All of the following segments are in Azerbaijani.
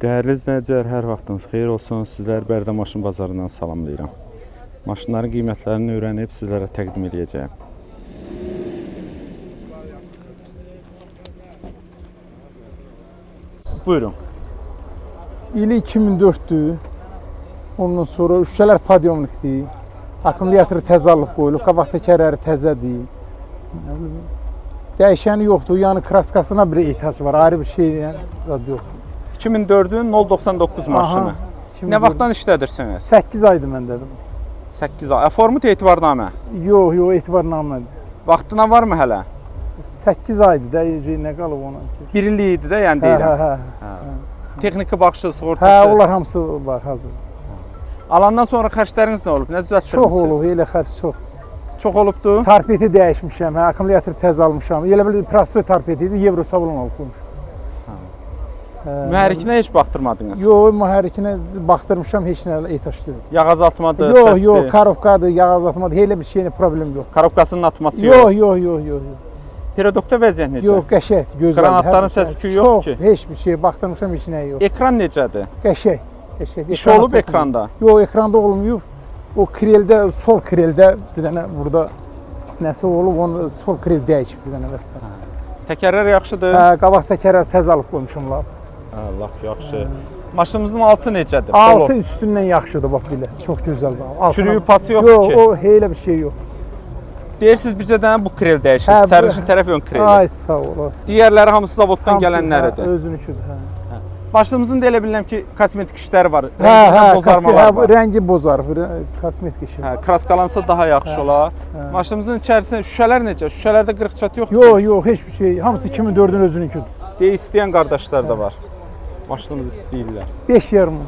Dəyərli izləyicilər, hər vaxtınız xeyir olsun. Sizlər Bərdə Maşın Bazarından salamlayıram. Maşınların qiymətlərini öyrənib sizlərə təqdim edəcəyəm. Buyurun. İli 2004'dür. Ondan sonra üşkələr padyomlikdir. Akkumulyator təzə alıb qoyulub, qabaq təkərləri təzədir. Dəyişəni yoxdur, yəni kraskasına bir ehtiyac var, ayrı bir şey yəni yoxdur. 2004-ün 099 maşını. Nə vaxtdan işlədirsiniz? 8 aydır məndədir. 8 ay. Formut etibarnamə? Yox, etibarnamədir. Vaxtına varmı hələ? 8 aydır da, nə qalıb ona? Bir illik idi də, yəni deyirəm. Hə. Texniki baxışı, sığortası? Hə, onlar hamısı var, hazır. Alandan sonra xərcləriniz nə olub? Nə düzəltdirmisiniz? Çox olub, elə xərc çoxdur. Çox olubdur? Tarpeti dəyişmişəm, akkumulyator təzə almışam. Elə bir prostoy tarpeti idi, Evrosablon alıb qoymuşam. Mühərrikinə heç baxdırmadınız? Yox, mühərrikinə baxdırmışam, heç nə ehtiyac yox. Yağ azaltmadır, səsdir? Yox, karovkadır, yağ azaltmadır, elə bir şeylə problem yox. Karovkasının atması yox? Yox. Periodokda vəziyyət necə? Yox, qəşəngdir, gözəldir. Qranatların səsi küyü yoxdur ki? Çox, heç bir şey, baxdırmışam, heç nə yox. Ekran necədir? Qəşəng. İş olub ekranda? Yox, ekranda olmayıb. O kreldə, sol kreldə bir dənə burada nəsə olub, onu sol krel dəyişib bir dənə vəssə. Təkərlər yaxşıdır? Hə, qabaq təkərlər təzə alıb qoymuşam lap. Hə, lap yaxşı. Maşınımızın altı necədir? Altı üstündən yaxşıdır, bax belə. Çox gözəldir. Çürüyüb pası yoxdur ki? Yox, o elə bir şey yox. Deyirsiniz bircə dənə bu krel dəyişib, sərnişin tərəf ön kreli. Ay, sağ ol. Digərləri hamısı zavoddan gələnləridir. Özünüküdür, hə. Maşınımızın da elə bilirəm ki, kosmetik işləri var. Hə, rəngi bozarıb, kosmetik işi. Hə, kraskalansa daha yaxşı olar. Maşınımızın içərisində şüşələr necə? Şüşələrdə qırıq-çat yoxdur? Yox, heç bir şey. Hamısı 2004-ün özününküdür. Deyə istəyən qardaşlar da var. Maşınımızı istəyirlər. 5 yarım.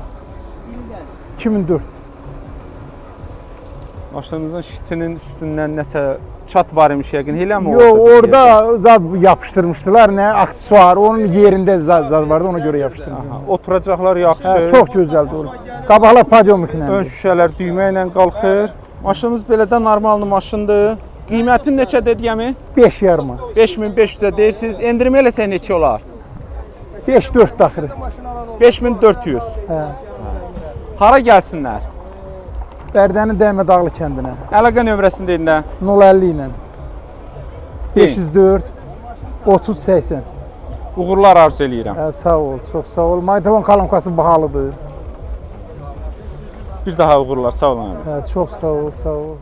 2004. Maşınımızın şitinin üstündən nəsə çat var imiş yəqin, eləmi? Yox, orada zad yapışdırmışdılar, nə aksesuar, onun yerində zad vardı, ona görə yapışdırmışdılar. Oturacaqlar yaxşı. Hə, çox gözəldir. Qabaqlar padyomiklə. Ön şüşələr düymə ilə qalxır. Maşınımız belə də normallı maşındır. Qiymətin neçə dediyəmi? 5 yarıma. 5500-ə deyirsiniz. Endirmə eləsə neçə olar? 5-4 daxırı. 5400. Hə. Hara gəlsinlər? Bərdənin Dəymə Dağlı kəndinə. Əlaqə nömrəsini deyin də. 050 ilə. 504 30 80. Uğurlar arzu eləyirəm. Hə, sağ ol, çox sağ ol. Maytavon kalomkası bahalıdır. Bir daha uğurlar, sağ olun. Hə, çox sağ ol, sağ ol.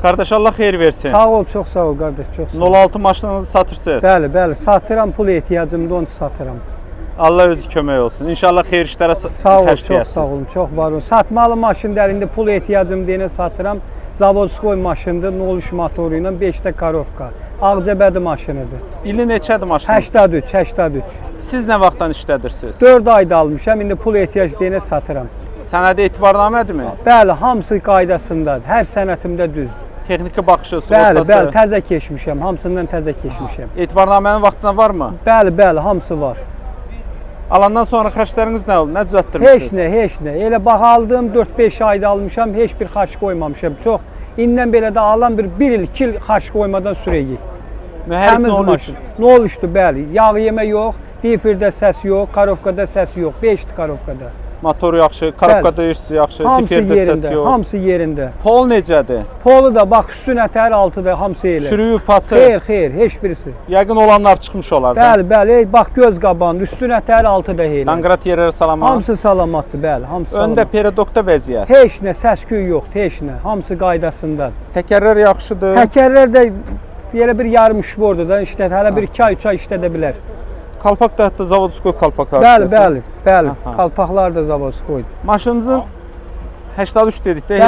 Qardaş, Allah xeyir versin. Sağ ol, çox sağ ol qardaş, çox sağ ol. 06 maşınınızı satırsınız. Bəli, satıram, pul ehtiyacımda onu satıram. Allah özü kömək olsun. İnşallah xeyir işlərə sağ ol, çox sağ olun, çox var olun. Satmalı maşındır, əlində pul ehtiyacım deyənə satıram. Zavodskoy maşındır, 03 motoru ilə 5-də karovka. Ağcabədi maşınıdır. İli neçədir maşınınız? 83. Siz nə vaxtdan işlədirsiniz? 4 ayda almışam, indi pul ehtiyac deyənə satıram. Sənədi etibarnamədirmi? Bəli, hamısı qaydasındadır, hər sənətimdə düzdür. Texniki baxışı, sığortası? Bəli, təzə keçmişəm, hamısından təzə keçmişəm. Etibarnamənin vaxtına varmı? Bəli, hamısı var. Alandan sonra xərcləriniz nə oldu? Nə düzəltdirmişsiniz? Heç nə. Elə bax aldım, 4-5 ayda almışam, heç bir xarc qoymamışam. Çox. İndən belə də alan bir il, 2 il xarc qoymadan sürəyik. Mühərrik 03? 03-dür, bəli. Yağ yemə yox, difirdə səs yox, karovkada səs yox, 5-dir karovkada. Motor yaxşı, karovkada işsi yaxşı, difirdə səs yox. Hamısı yerində. Pol necədir? Polu da bax, üstün ətər altıda hamısı elə. Çürüyüb pası? Xeyr, heç birisi. Yəqin olanlar çıxmış olar da. Bəli, bax göz qabağında, üstün ətər altıda elə. Danqrat yerləri salamat? Hamısı salamatdır, bəli, hamısı salamat. Öndə periodokda vəziyyət? Heç nə, səs-küy yoxdur, heç nə. Hamısı qaydasındadır. Təkərlər yaxşıdır? Təkərlər də elə bir yarım şvordur da, hələ bir 2 ay, 3 ay işlədə bilər. Kalpak da hətta zavodskoy kalpaklar. Bəli, kalpaklar da zavodskoydur. Maşınımızın 83 dedik də,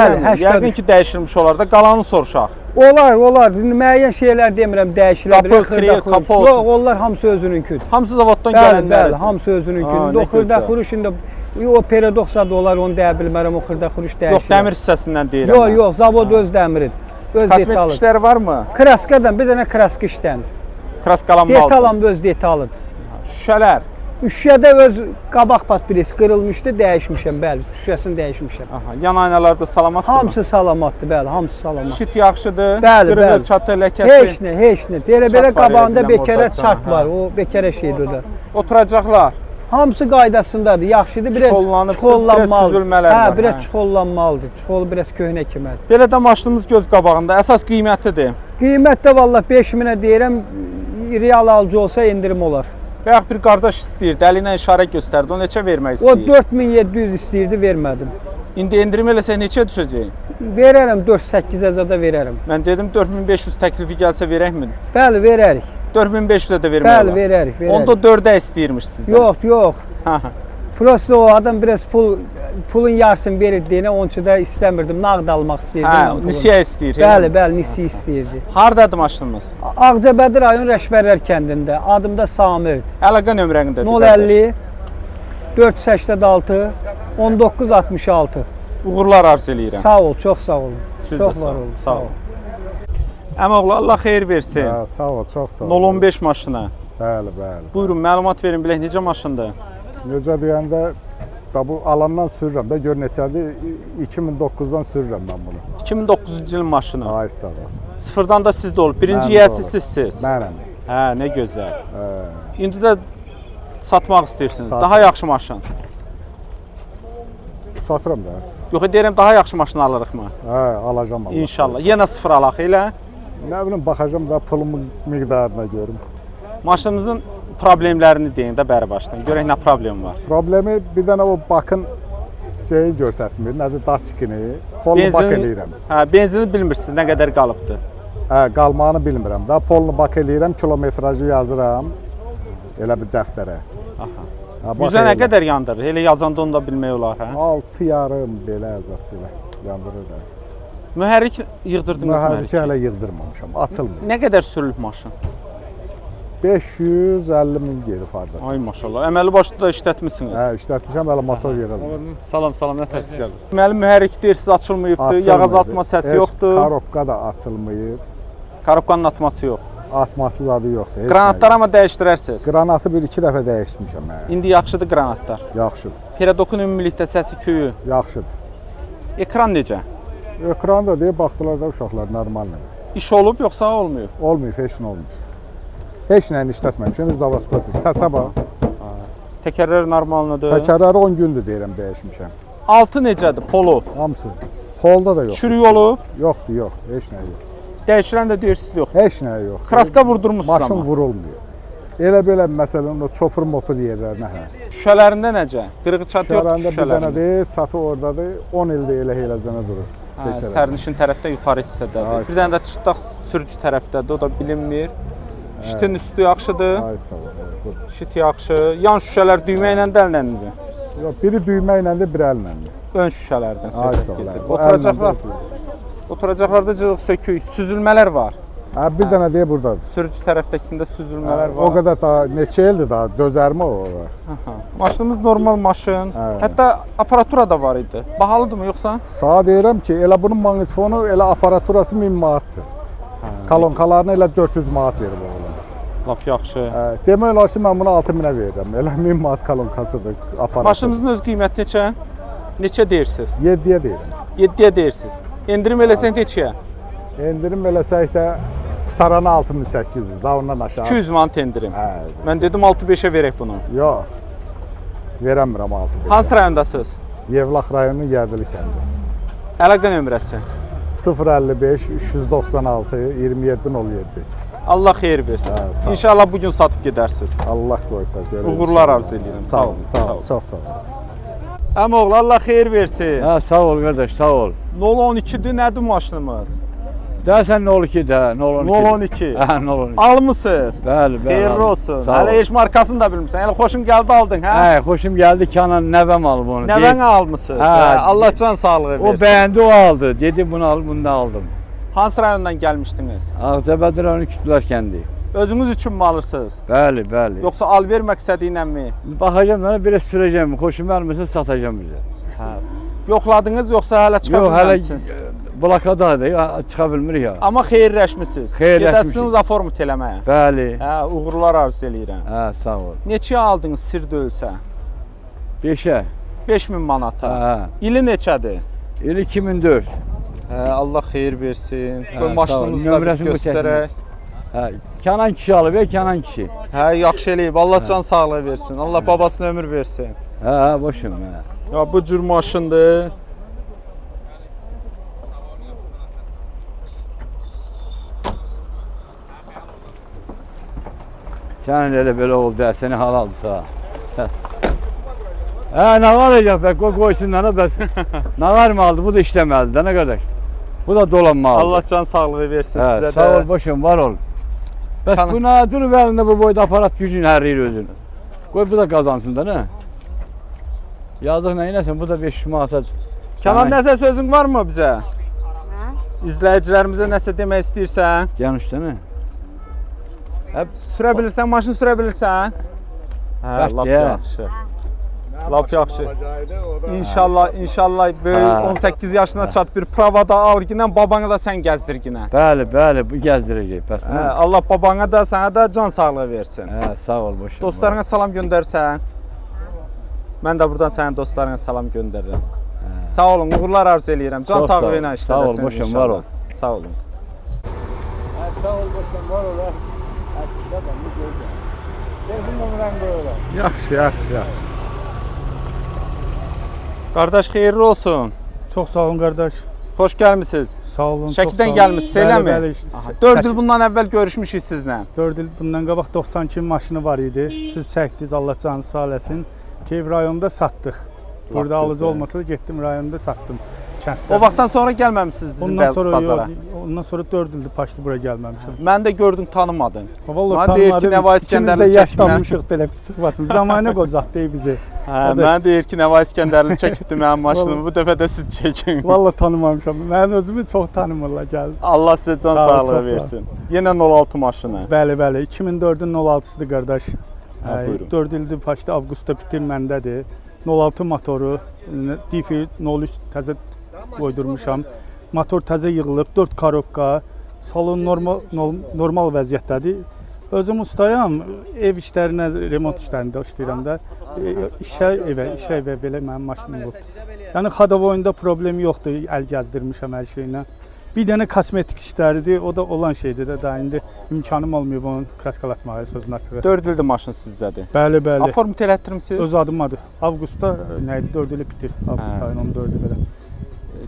yəqin ki dəyişilmiş olar da, qalanı soruşaq. Olar, müəyyən şeylər demirəm, dəyişilə bilir. Qapı, kapot. Yox, onlar hamısı özününküdür. Hamısı zavoddan gələnlər. Bəli, hamısı özününküdür. O xırda xuruş indi, o periodoksa da olar, onu deyə bilmərəm, o xırda xuruş dəyişilir. Yox, dəmir hissəsindən deyirəm. Yox, zavod öz dəmiridir. Kosmetik işləri varmı? Kraskadan bir dənə kraska işlənir. Kraskalanmalıdır. Detalam öz detalıdır. Şüşələr? Şüşədə öz qabaq patpres qırılmışdı, dəyişmişəm, bəli, şüşəsini dəyişmişəm. Aha, yan aynalar da salamatdır. Hamısı salamatdır, bəli, hamısı salamat. Şit yaxşıdır. Bəli, qırığı, bəli. çatı, ləkəsi. Heç nə. Belə Çarx var, qabağında elə bekərə biləm, çarx orada. var, o bekərə şeydir o da. Oturacaqlar. Hamısı qaydasındadır, yaxşıdır, biraz Çuxollanıb, çuxollanmalıdır. biraz süzülmələr Hə, var, biraz hə. çuxollanmalıdır, çuxolu biraz köhnə kimədir. Belə də maşınımız göz qabağında. Əsas qiymətidir. Qiymət də vallah 5000-ə deyirəm, real alıcı olsa endirim olar. Bayaq bir qardaş istəyirdi, əli ilə işarə göstərdi. O neçə vermək O istəyir? 4700 istəyirdi, vermədim. İndi endirim eləsə neçə düşəcək? Verərəm 4-8 əzada verərəm. Mən dedim 4500 təklifi gəlsə verəkmi? Bəli, verərik. 4500-ə də vermək Bəli, olar. verərik. Onda 4-ə istəyirmiş sizdən. Yox. Hə. Prosta o adam biraz pulun yarısını verir deyənə, onun üçün də istəmirdim, nağd almaq istəyirdim. Hə, nisiyə istəyir. Bəli, nisiyə istəyirdi. Hardadır maşınımız? Ağcabədi rayon Rəşbərlər kəndində, adım da Samirdir. Əlaqə nömrəni də. 050 486 1966. Uğurlar arzu eləyirəm. Sağ ol, çox sağ olun. Siz Çox də var olun. Sağ ol. Əmoğlu, Allah xeyir versin. Hə, sağ ol, çox sağ ol. 015 maşını. Bəli. Buyurun, məlumat verin bilək necə maşındır? Necə deyəndə da bu alandan sürürəm də gör neçədir 2009-dan sürürəm mən bunu. 2009-cu ilin maşını. Ay sağ ol. Sıfırdan da sizdə olub. Birinci Mənim də yiyəsi olub. sizsiz. Mənəm. Hə, nə gözəl. Hə. İndi də satmaq istəyirsiniz. Satmaq. Daha yaxşı maşın. Satıram da. Yox, deyirəm daha yaxşı maşın alırıqmı? Hə, alacağam Allah. İnşallah. Yenə sıfır alaq elə. Nə bilim baxacağam da pulumun miqdarına görüm. Maşınımızın problemlərini deyin də bəri başdan. Görək nə problem var. Problemi bir dənə o bakın şeyi göstərmir. Nədir daçkini. Polunu bak eləyirəm. Hə, benzini bilmirsiniz nə qədər qalıbdı. Hə, qalmağını bilmirəm da. Polunu bak eləyirəm, kilometrajı yazıram. Elə bir dəftərə. Aha. Ha, bak Yüzə nə elə. qədər yandırır? Elə yazanda onu da bilmək olar, hə? 6 yarım belə əzab belə yandırır da. Mühərrik yığdırdınız Mühərriki hələ yığdırmamışam, açılmır. Nə qədər sürülüb maşın? 550 min gedib hardasa. Ay maşallah. Əməli başda da işlətmisiniz. Hə, işlətmişəm, hələ motor yığılmır. Salam, nə tərs gəlir? Deməli mühərrik deyirsiz açılmayıbdı, yağ azaltma səsi yoxdur. Karobka da açılmayıb, Karobkanın atması yox. atması zadı yoxdur. heç Qranatlar nə. amma dəyişdirərsiniz. Qranatı 1-2 dəfə dəyişmişəm hə. İndi yaxşıdır qranatlar. Yaxşıdır, Peradokun ümumilikdə səsi, küyü. yaxşıdır. Ekran necə? Ekran da deyə baxdılar da uşaqlar normaldır. İş olub yoxsa olmayıb? Olmayıb, heç nə olmayıb. Heç nəyini işlətməmişəm, zavaskodur. Səsə bax. Təkərlər normaldır. Təkərləri 10 gündür deyirəm dəyişmişəm. Altı necədir? Polo. Hamısı. Polda da yox. Çürük olub. Yoxdur, yox, heç nə yox. Dəyişilən də deyirsiniz yox. Heç nə yox. Kraska vurdurmusunuz Maşın amma. vurulmuyor. Elə belə məsələn o çopur mopur yerlərinə hə. Şüşələrində necə? Qırığı çatı yoxdur Şəhərində bir dənə şüşələrində. deyil, çatı oradadır. 10 ildir elə eləcənə durur. Hə, Bekərə. sərnişin tərəfdə yuxarı hissədədir. Ay, Bir dənə də çıxdaq sürücü tərəfdədir, o da bilinmir. Şitin üstü yaxşıdır. Ay sağ ol. Budur. Şit yaxşı. Yan şüşələr düymə ilə dəlnəndir. Yox, biri düymə iləndir, biri əllə. Ön şüşələrdən Ay söhbət sağ ol. gedir. Bu Oturacaqlar. əllə. Oturacaqlarda cırıq sökük, süzülmələr var. Hə, bir dənə deyə burdadır. Sürücü tərəfdəkində süzülmələr var. O qədər daha neçə ildir daha dözərmi o? Aha. Maşınımız normal maşın. Hə. Hətta aparatura da var idi. Bahalıdırmı yoxsa? Sağa deyirəm ki, elə bunun maqnitofonu, elə aparaturası 1000 manatdır. Kolonkalarını elə 400 manat verib oğlum. Lap yaxşı. Demək olar ki, mən bunu 6000-ə verirəm. Elə 1000 manat kolonkasıdır aparat. Maşınımızın öz qiyməti neçə? Neçə deyirsiniz? 7-yə deyirəm. 7-yə deyirsiniz. Endirim eləsən neçəyə? Endirim eləsək də qutarana 6800, daha ondan aşağı. 200 manat endirim. Hə. Mən dedim 6-5-ə verək bunu. Yox. Verəmirəm 6500. Hansı rayondasınız? Yevlax rayonu Gərdili kəndi. Əlaqə nömrəsi. 055 396 2707. Allah xeyir versin. Hə, sağ ol. İnşallah bu gün satıb gedərsiniz. Allah qoysa görürük. Uğurlar arzu edirəm. Sağ ol, sağ ol, çox sağ ol. Əmoğlu, Allah xeyir versin. Ha, sağ ol qardaş, sağ ol. 012-dir, nədir maşınımız? Dersən 02 də, 012. 012. Ha, 012. Almısınız? Bəli, bəli. Xeyirli aldım. olsun. Sağ ol. Hələ heç markasını da bilmirsən. Elə xoşun gəldi aldın, hə? Hə, xoşum gəldi Kenan nəvəm alıb onu. Nəvən almısınız? Hə. Hə, Allah can sağlığı versin. O bəyəndi, o aldı. Dedi bunu al, bunu da aldım. Hansı rayondan gəlmişdiniz? Ağcabədi rayonu Kütülər kəndi. Özünüz üçün mü alırsınız? Bəli, bəli. Yoxsa alver məqsədi ilə mi? Baxacağım, mən biraz sürəcəm. Xoşum gəlməsə satacağım bizə. Hə. Yoxladınız yoxsa hələ çıxa Yox, hələ bilməmisiniz? blokadadır, çıxa bilmirik ya. Amma xeyirləşmisiniz. Xeyirləşmişik. Gedəsiniz aformut eləməyə. Bəli. Hə, uğurlar arzu eləyirəm. Hə, sağ ol. Neçəyə aldınız sir döyülsə? 5-ə. 5000 manata. Hə. İli neçədir? İl 2004. Hə, Allah xeyir versin. Hə, Qoy sağ ol. maşınımızı da bir Nömrəsini bu göstərək. Hə, Kənan kişi alıb, Kənan kişi. Hə, yaxşı eləyib. Allah can sağlığı versin. Allah babasına ömür versin. Hə, boşum, hə. Ya bu cür maşındır. Sənin elə belə oldu, səni halaldır sağ. Hə, nə var ya, qoysunlar, bəs. Nə var mı aldı, bu da işləməlidir, nə qardaş? Bu da dolanmalıdır. Allah can sağlığı versin Hə, sizə də. sağ ol, boşum, var ol. Bəs Kənan- bu nə durub əlində bu boyda aparat gücünü hərləyir özünü. Qoy bu da qazansın da, nə? Yazıq nə eləsin, bu da 500 manata. Kənan, nəsə sözün varmı bizə? İzləyicilərimizə nəsə demək istəyirsən? Gəlin üstənə. Sürə bilirsən, maşın sürə bilirsən? Hə, Bəs lap deyə. yaxşı. Lap yaxşı. İnşallah böyük Hə. 18 yaşına çat bir pravada al ginən, babanı da sən gəzdir ginən. Bəli, bəli, bu gəzdirəcək, bəs Hə, nə? Allah babana da sənə də can sağlığı versin. Hə, sağ ol, boşum. Dostlarına salam göndərsən. Mən də buradan sənin dostlarına salam göndərirəm. Sağ olun, uğurlar arzu eləyirəm. Can Çox sağ ol. sağlığı ilə Sağ ol, işlədəsiniz boşum, inşallah. var ol. Sağ olun. Sağ ol, boşum, var ol. Telefon nömrəni qoy ora. Yaxşı, yaxşı. Qardaş xeyirli olsun. Çox sağ olun qardaş. Xoş gəlmisiniz. Sağ olun, çox sağ Şəkidən olun. gəlmisiniz, eləmi? Bəli, 4 il bundan əvvəl görüşmüşük sizlə. 4 il bundan qabaq 92 maşını var idi. Siz çəkdiniz, Allah canınızı sağ eləsin. Keyf rayonunda satdıq. Burada alıcı gözəl. olmasa da getdim rayonda satdım kənddə. O vaxtdan sonra gəlməmisiniz bizim ondan sonra bazara. ondan sonra 4 ildir paşdı bura gəlməmişəm. Mən də gördüm, tanımadın. Vallahi Mənə deyir ki, tanımadım. Nəvai İkimiz İskəndərli də yaş çəkmə. tanımışıq belə pis çıxmasın. Zamanə qozaq deyil bizi. Hə, Qardaş. mən deyir ki, Nəvai İskəndərli çəkibdi mənim maşınımı. Bu dəfə də siz çəkin. Vallahi tanımamışam. Mən özümü çox tanımırlar gəldi. Allah sizə can Sağ ol, sağlığı çox sağ ol. versin. Yenə 06 maşını. Bəli, bəli. 2004-ün 06-sıdır qardaş. Hə, buyurun. 4 ildir paşda avqustda bitirməndədir. 06 motoru, Diffi 03 təzə qoydurmuşam. Motor təzə yığılıb, 4 korobka, salon normal vəziyyətdədir. Özüm ustayam, ev işlərinə, remont işlərində işləyirəm də. İşə evə belə mənim maşınım yoxdur. Yəni xadavoyunda problem yoxdur, əl gəzdirmişəm hər şeylə. Bir dənə kosmetik işləridir, o da olan şeydir də. Daha indi imkanım olmuyor onun kraskalatmağa sözün açığı. 4 ildir maşın sizdədir. Bəli, bəli. Aformut elətdirmisiniz? Öz adımadır. Avqustda nə idi? 4 ili bitir. Avqust Hə. ayının 14-ü belə.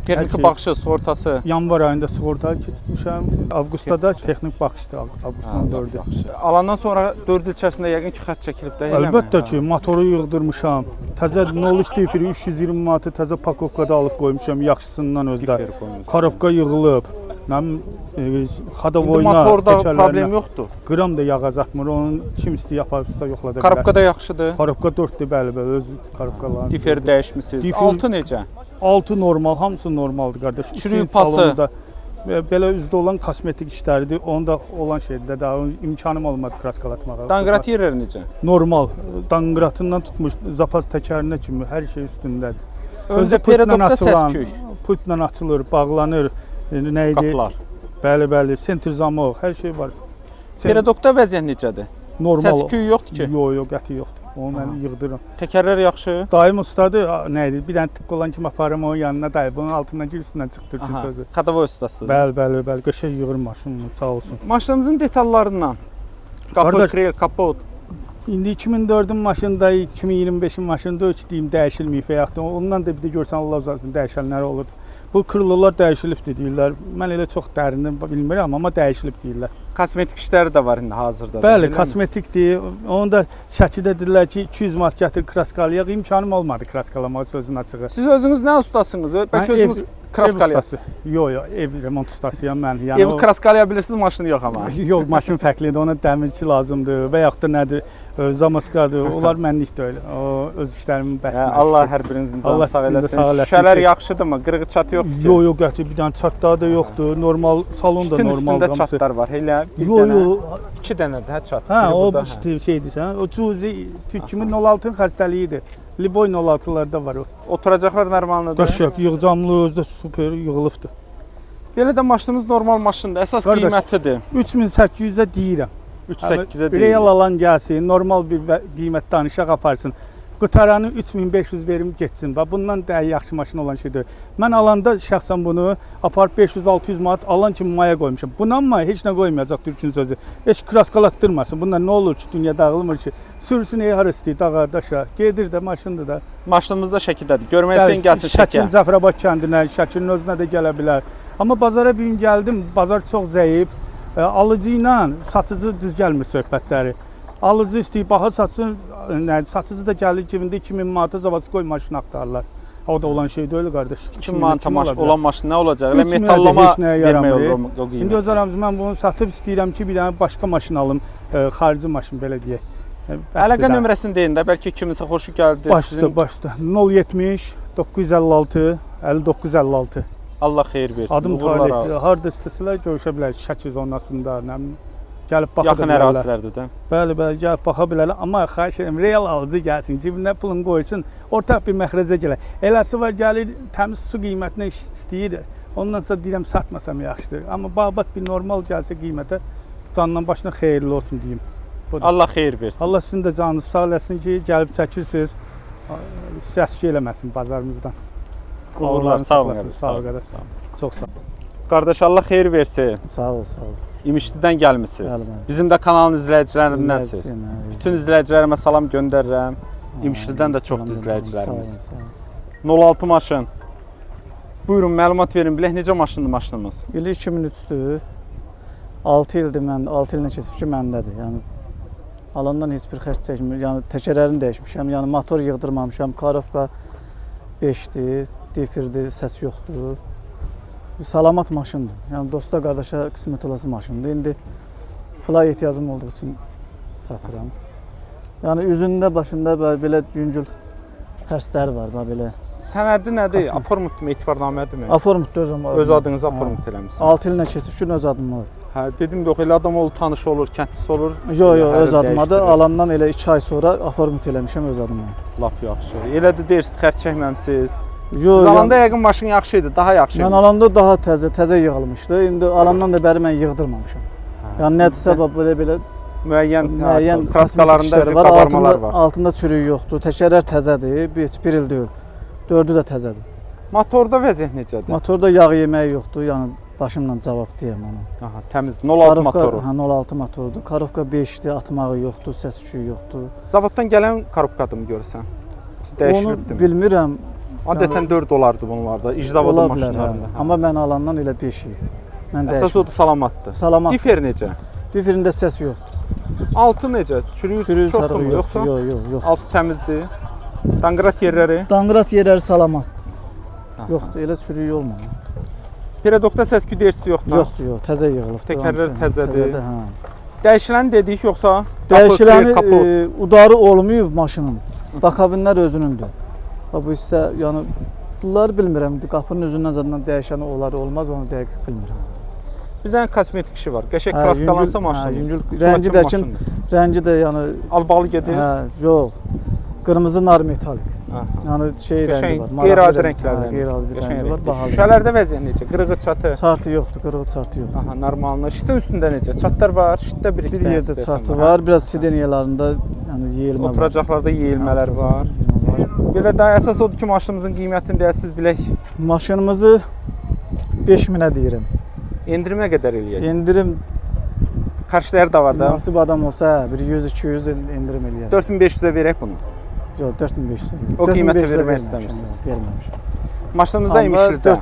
Texniki hər şey- baxışı, sığortası. Yanvar ayında sığorta keçirmişəm. Avqustda da texnik baxışdı. Avqustun 4-ü. Alandan sonra 4 il içərisində yəqin ki, xətt çəkilib də, eləmi? Əlbəttə ki, motoru yığdırmışam. Təzə 03 difiri 320 manatı təzə pakovkada alıb qoymuşam, yaxşısından özdə. Difer qoymusunuz. Korobka yığılıb. Mənim İndi xadavoyuna, motorda təkərlərinə problem yoxdur. Qram da yağ azatmır. Onun kim istəyir yapar usta yoxlada bilər. Korobka da yaxşıdır. Korobka 4-dür, bəli, bəli, öz korobkalarım. Difer dəyişmisiniz. Difer- 6 necə? 6 normal, hamısı normaldır qardaş. Çürük İçin pası. salonunda belə üzdə olan kosmetik işləridir. Onda olan şeydir. Daha imkanım olmadı kraskalatmağa. Danqrat yerləri necə? Normal. Danqratından tutmuş zapas təkərinə kimi hər şey üstündədir. Öncə peredokda səs-küy. Putla açılır, bağlanır. Nə idi? Qapılar. Bəli, bəli, sentr zamok, hər şey var. Peredokda vəziyyət necədir? Normal. Səs-küy yoxdur ki. Yox, qəti yoxdur. Onu mən yığdırıram. Təkərlər yaxşı. Daim ustadır, nə idi? Bir dənə tık olan kimi aparım onun yanına dayı. Bunun altından gir üstündən çıxdır ki Aha, sözü. Xadavoy ustasıdır. Bəli, bəli, bəli. Qəşəng yığır maşınını, sağ olsun. Maşınımızın detallarından. Kapot, Qardaş- krel, kapot. İndi 2004-ün maşında, 2025-in maşında ölçdüyüm dəyişilməyib və yaxud da ondan da bir də görsən Allah uzasın dəyişənlər olur. Bu krıllar dəyişilib deyirlər. Mən elə çox dərindən bilmirəm, amma dəyişilib deyirlər. Kosmetik işləri də var indi hazırda. da, Bəli, eləmi? kosmetikdir. Onu da Şəkidə dedilər ki, 200 manat gətir kraskalayaq. İmkanım olmadı kraskalamağa sözün açığı. Siz özünüz nə ustasınız? Bəlkə Mən özünüz kraskalayasınız. Yox, yox, ev remont ustasıyam mən. Yəni Evi kraskalaya bilirsiniz, maşını yox amma. Yox, maşın fərqlidir. Ona dəmirçi lazımdır və yaxud da nədir? Zamaskadır. Onlar mənlik deyil. O öz işlərimin bəsdir. Allah hər birinizin Allah canını sağ sizin də eləsin. sağ eləsin Şüşələr ki- yaxşıdırmı? Qırığı çatı yoxdur ki. Yox, yox, qəti bir dənə çatları da yoxdur. Normal salon da Çitin normaldır üstündə hamısı. çatlar var. Elə bir Yox, dənə. yox. 2 dənədir hə çat. Hə, Biri o burada, hə. işte şeydir sən. O cuzi 2016-ın xəstəliyidir. Liboy 06-larda var o. Oturacaqlar normaldır. Qəşəng, yığcamlı özdə super yığılıbdır. Belə də maşınımız normal maşındır. Əsas Qardaş, qiymətidir. 3800-ə deyirəm. 3.8-ə deyil. Real alan gəlsin, normal bir qiymət danışaq aparsın. Qutaranı 3500 verim getsin. Bax bundan daha yaxşı maşın olan şeydir. Mən alanda şəxsən bunu aparıb 500-600 manat alan kimi maya qoymuşam. Bundan maya heç nə qoymayacaq Türkün sözü. Heç kraskalatdırmasın. Bunlar nə olur ki, dünya dağılmır ki. Sürsün hara istəyir, dağa, daşa. Gedir də, maşındır da. Maşınımız da Şəkidədir. Görmək istəyən gəlsin Şəkiyə. Şəkin Cəfərabad kəndinə, Şəkinin özünə də gələ bilər. Amma bazara bir gün gəldim, bazar çox zəif. Alıcı ilə satıcı düz gəlmir söhbətləri. Alıcı istəyir, baha satsın, satıcı da gəlir cibində 2000 manata zavadçı qoy maşın axtarırlar. O da olan şey deyil qardaş. 2000 manata olan maşın nə olacaq? 3 Elə minə də metallama heç nəyə yaramır. vermək o qiymət. İndi öz aramızda mən bunu satıb istəyirəm ki, bir dənə başqa maşın alım, xarici maşın belə deyək. Əlaqə nömrəsini deyin də, bəlkə kiminsə xoşu gəldi. Başda 070 956 5956. Allah xeyir versin. Adım Talihdir. Harda istəsələr görüşə bilər. Şəki zonasında, nə bilim, gəlib baxa Yaxın bilərlər. ərazilərdə də. Bəli, gəlib baxa bilərlər. Amma xahiş edirəm, real alıcı gəlsin, cibinə pulunu qoysun, ortaq bir məxrəcə gələr. Eləsi var, gəlir təmiz su qiymətinə istəyir. Ondan sonra deyirəm satmasam yaxşıdır. Amma babat bir normal gəlsə qiymətə candan başına xeyirli olsun deyim. Allah xeyir versin. Allah sizin də canınız sağ eləsin ki, gəlib çəkirsiniz, səs-küy eləməsin bazarımızdan. Uğurlar, sağ olun. Sağ ol, qardaş. Çox sağ ol. Qardaş, Allah xeyir versin. Sağ ol, sağ ol. İmişlidən gəlmisiniz. Bəli, bəli. Bizim də kanalın izləyicilərindənsiniz. İzləyiciyim, Bütün izləyicilərimə salam göndərirəm. İmişlidən də çoxdur izləyicilərimiz. Sağ olun, sağ olun. 06 maşın. Buyurun, məlumat verin. Bilək necə maşındır maşınımız? İli 2003-dür. 6 ildir mən, 6 ilini keçib ki, məndədir. Yəni alandan heç bir xərc çəkmir. Yəni təkərlərini dəyişmişəm. Yəni motor yığdırmamışam. Karovka 5-dir, difirdir, səs yoxdur. Salamat maşındır. Yəni dosta, qardaşa qismət olası maşındır. İndi pula ehtiyacım olduğu üçün satıram. Yəni üzündə, başında belə yüngül xərcləri var, belə. Sənədi nədir? Qasım. Aformutmu, etibarnamədirmi? Aformut özüm var. Öz adınızı aformut eləmisiniz. 6 illə keçib ki, öz adım var. Hə, dedim yox, elə adam olur, tanış olur, kəndlisi olur. Yox, Hər öz adımadır. dəyişdirir. Alandan elə 2 ay sonra aformut eləmişəm öz adıma. Lap yaxşı. Elə də deyirsiniz, xərc çəkməmisiniz. Yox, Siz alanda yəqin maşın yaxşı idi, daha yaxşı idi. mən alanda daha təzə yığılmışdı. İndi alandan da bəri mən yığdırmamışam. Yəni nədirsə belə müəyyən kraskalarında kosmetik işləri var, qabarmalar var. altında çürük yoxdur. Təkərlər təzədir, heç bir il deyil. 4-ü də təzədir. Motorda vəziyyət necədir? Motorda yağ yeməyi yoxdur, yəni başımla cavab deyəm onu. Aha, təmiz 06 motoru. Hə, 06 motorudur. Karovka 5-dir, atmağı yoxdur, səs-küyü yoxdur. Zavoddan gələn korobkadımı görsən? Onu Dəyişilibdi. bilmirəm. Adətən 4 olardı bunlarda, iş Ola zavodu bilər, hə. maşınlarında. Amma mən alandan elə 5 idi. Mən Əsas odur salamatdır. Salamat. Difer necə? Diferində səs yoxdur. Altı necə? Çürüyü Sürüyü çoxdur sarığı mu yoxsa? Yox. Altı təmizdir. Danqırat yerləri. Danqırat yerləri salamat. Yoxdur, elə çürüyü olmur. Peredokda səs-küy dəyişisi yoxdur. Yox, təzə yığılıb. Təkərlər təzədir. Hə. Dəyişiləni dedik yoxsa? Dəyişiləni kapot. udarı olmayıb maşının. Bakabinlər özünündür. Bu isə yəni bunları bilmirəm. Qapının üzündən zaten dəyişəni olar, olmaz onu dəqiq bilmirəm. Bir dənə kosmetik işi var. Qəşəng kraskalansa maşın. Rəngi də ki, rəngi də yəni albalı gedir. Hə, yox. Qırmızı nar metalik. Yəni şey rəngi var. Qeyri-adi rənglərdən. Qeyri-adi rəngi var, bahalı. Şüşələrdə vəziyyət necə? Qırığı çatı. Çartı yoxdur, qırığı çartı yoxdur. Aha, normalında. Şitin üstündə necə? Çatlar var, şitdə bir Bir yerdə çartı var, biraz sideniyalarında yəni yeyilmə var. Oturacaqlarda yeyilmələr var. Belə daha əsas odur ki, maşınımızın qiymətini deyəsiz bilək. Maşınımızı 5000-ə deyirəm. Endirimə qədər eləyək. Endirim Qarşıları da var da. nasib adam olsa bir 100-200 endirim eləyər. 4500-ə verək bunu. Yox, 4500. O qiymətə 4500-ə vermək verməmişəm, istəmirsiniz. Verməmişəm. Maşınımızda Amma imişlidə.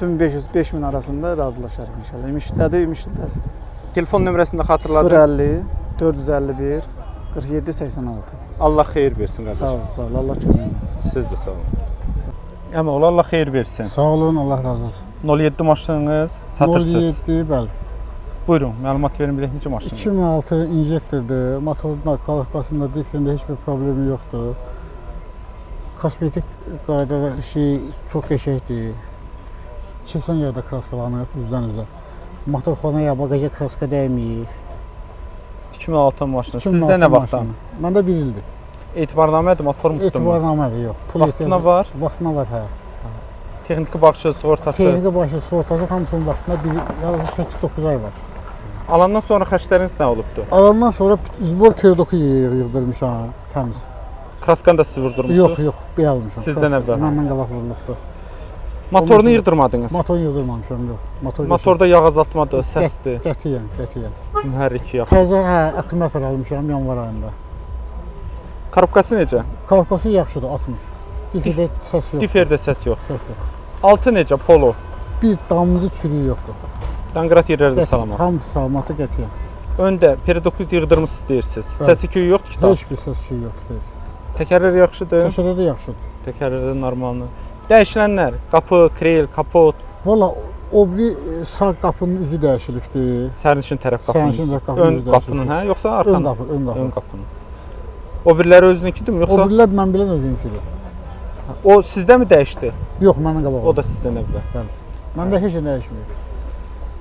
4500-5000 arasında razılaşarıq inşallah. İmişlidə. Telefon nömrəsini də xatırladım. 050 451 47 86. Allah xeyir versin qardaş. Sağ ol. Allah kömək olsun. Siz də sağ olun. Əmək Allah xeyir versin. Sağ olun, Allah razı olsun. 07 maşınınız satırsınız. 07, bəli. Buyurun, məlumat verin bilək necə maşındır. 2006 injektordur, motorun kalifasında, difrində heç bir problemi yoxdur. Kosmetik qaydada şey çox qəşəngdir. Keçən yerdə kraskalanır üzdən üzə. Motor xonaya bagaja kraska dəyməyib. 2006 maşını. Sizdə nə vaxtdan? Məndə 1 ildir. Etibarnamədir, formatdır mı? Etibarnamədir, yox. Vaxtına var? Vaxtına var, hə. Texniki baxışı, sığortası. Texniki başı, sığortası hamısının vaxtında yalnız 8-9 ay var. Alandan sonra xərcləriniz nə olubdu? Alandan sonra zbor periodoku yığdırmışam, təmiz. Kraskan da siz vurdurmusunuz? Yox, bir almışam. Sizdən əvvəl? Məndən qabaq vurulubdu. Motorunu yığdırmadınız? Motor yığdırmamışam, yox. Motorda yağ azaltmadır, səsdir. Qətiyyən. Mühərriki yağ. Təzə akkumulyator almışam yanvar ayında. Korobkası necə? Korpusu yaxşıdır, 60. Diferdə səs yox. Diferdə səs yox. Səs yox. Altı necə? Polo. Bir damızı çürüyü yoxdur. Danqrat yerlərdə salamat. Hamısı salamatı qətiyyən. Öndə periodoklu yığdırmısınız deyirsiniz. Səsi küyü yoxdur ki? Heç bir səs şey yoxdur. Təkərlər yaxşıdır. Təşəkkür də yaxşıdır. Təkərlər normaldır. Dəyişilənlər, qapı, krel, kapot, Valla o bir sağ qapının üzü dəyişilibdir. sərnişin tərəf qapının. Sərnişin tərəf qapının Ön üzü qapının, hə, yoxsa arxanın? Ön qapı, ön qapı. Ön qapının. O biriləri özününkidirmi, O yoxsa birlər mən bilən özününkidir. o sizdə mi dəyişdi? Yox, məndən qabaq. O da sizdən əvvəl. Məndə heç nə dəyişmir.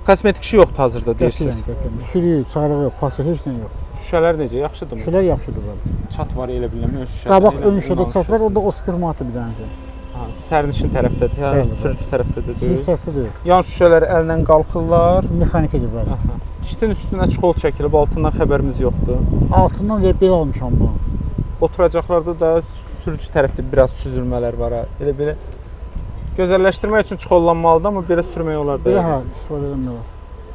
Kosmetik işi yoxdur hazırda deyirsiniz. Qətiyyən. Sürüyü, sarığı yox, pası heç nə yox. Şüşələr necə? Yaxşıdırmı? Şüşələr yaxşıdır bəli. Çat var elə bilməm, ön şüşə. Qabaq ön şüşədə çat var, orada Oscar Martı bir dənəsi. Ha, sərnişin tərəfdədir, hə, Bəli, sürücü tərəfdədir. Sürücü səsli deyil. Yan şüşələr əllə qalxırlar. Mexanikadır bəli. Aha. Şitin üstünə çikol çəkilib, altından xəbərimiz yoxdur. Altından belə almışam bunu. Oturacaqlarda da sürücü tərəfdə biraz süzülmələr var ha. Elə belə gözəlləşdirmək üçün çikollanmalıdır, amma belə sürmək olar da. Belə hə, istifadə edilmək olar.